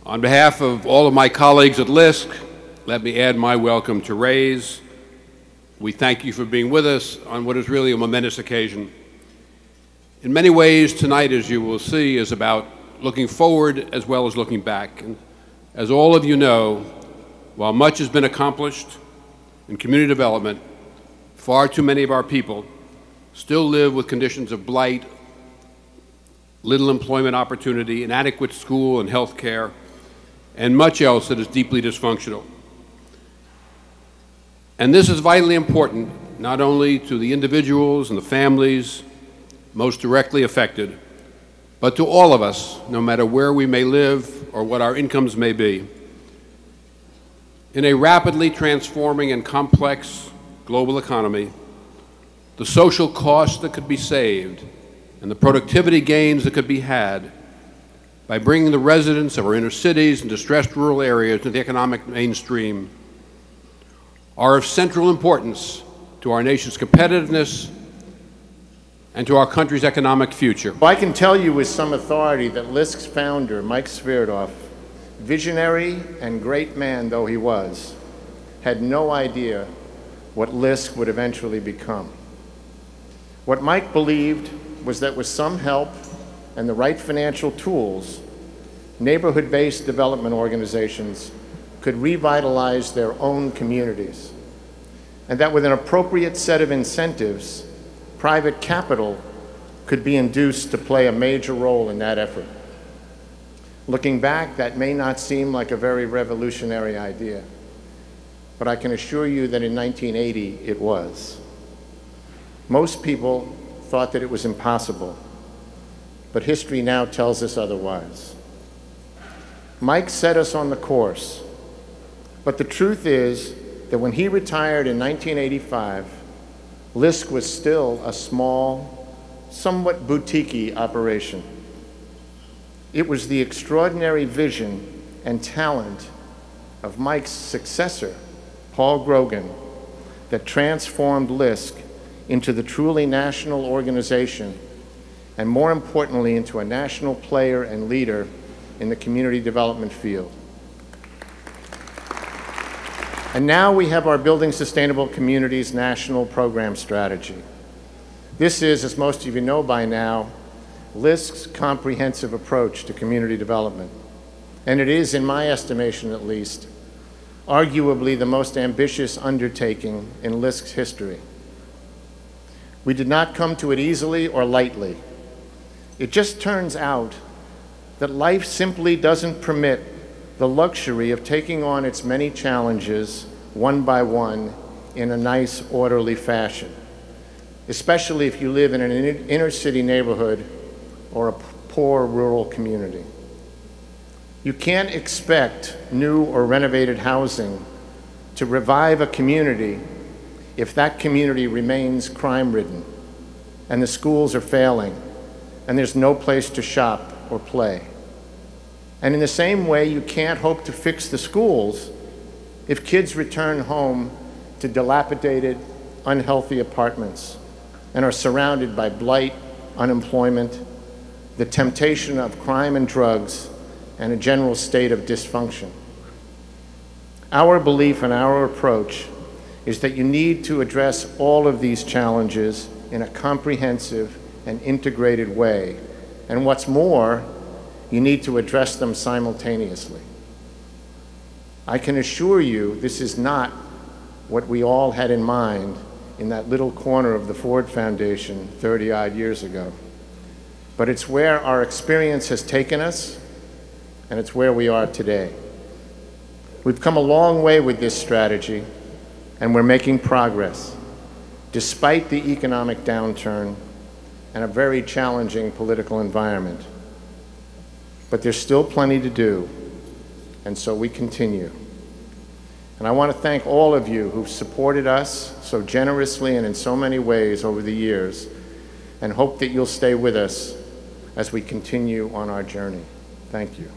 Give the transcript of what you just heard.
On behalf of all of my colleagues at LISC, let me add my welcome to Ray's. We thank you for being with us on what is really a momentous occasion. In many ways, tonight, as you will see, is about looking forward as well as looking back. And as all of you know, while much has been accomplished in community development, far too many of our people still live with conditions of blight, little employment opportunity, inadequate school and health care, and much else that is deeply dysfunctional. And this is vitally important, not only to the individuals and the families most directly affected, but to all of us, no matter where we may live or what our incomes may be. In a rapidly transforming and complex global economy, the social costs that could be saved and the productivity gains that could be had by bringing the residents of our inner cities and distressed rural areas to the economic mainstream are of central importance to our nation's competitiveness and to our country's economic future. Well, I can tell you with some authority that LISC's founder, Mike Sverdoff, visionary and great man though he was, had no idea what LISC would eventually become. What Mike believed was that with some help and the right financial tools, neighborhood-based development organizations could revitalize their own communities, and that with an appropriate set of incentives, private capital could be induced to play a major role in that effort. Looking back, that may not seem like a very revolutionary idea, but I can assure you that in 1980 it was. Most people thought that it was impossible, but history now tells us otherwise. Mike set us on the course, but the truth is that when he retired in 1985, LISC was still a small, somewhat boutique-y operation. It was the extraordinary vision and talent of Mike's successor, Paul Grogan, that transformed LISC into the truly national organization, and more importantly, into a national player and leader in the community development field. And now we have our Building Sustainable Communities National Program Strategy. This is, as most of you know by now, LISC's comprehensive approach to community development. And it is, in my estimation at least, arguably the most ambitious undertaking in LISC's history. We did not come to it easily or lightly. It just turns out that life simply doesn't permit the luxury of taking on its many challenges one by one in a nice, orderly fashion, especially if you live in an inner city neighborhood or a poor rural community. You can't expect new or renovated housing to revive a community if that community remains crime-ridden and the schools are failing and there's no place to shop or play. And in the same way, you can't hope to fix the schools if kids return home to dilapidated, unhealthy apartments and are surrounded by blight, unemployment, the temptation of crime and drugs, and a general state of dysfunction. Our belief and our approach is that you need to address all of these challenges in a comprehensive and integrated way. And what's more, you need to address them simultaneously. I can assure you this is not what we all had in mind in that little corner of the Ford Foundation 30-odd years ago. But it's where our experience has taken us, and it's where we are today. We've come a long way with this strategy, and we're making progress, despite the economic downturn and a very challenging political environment. But there's still plenty to do, and so we continue. And I want to thank all of you who've supported us so generously and in so many ways over the years, and hope that you'll stay with us as we continue on our journey. Thank you.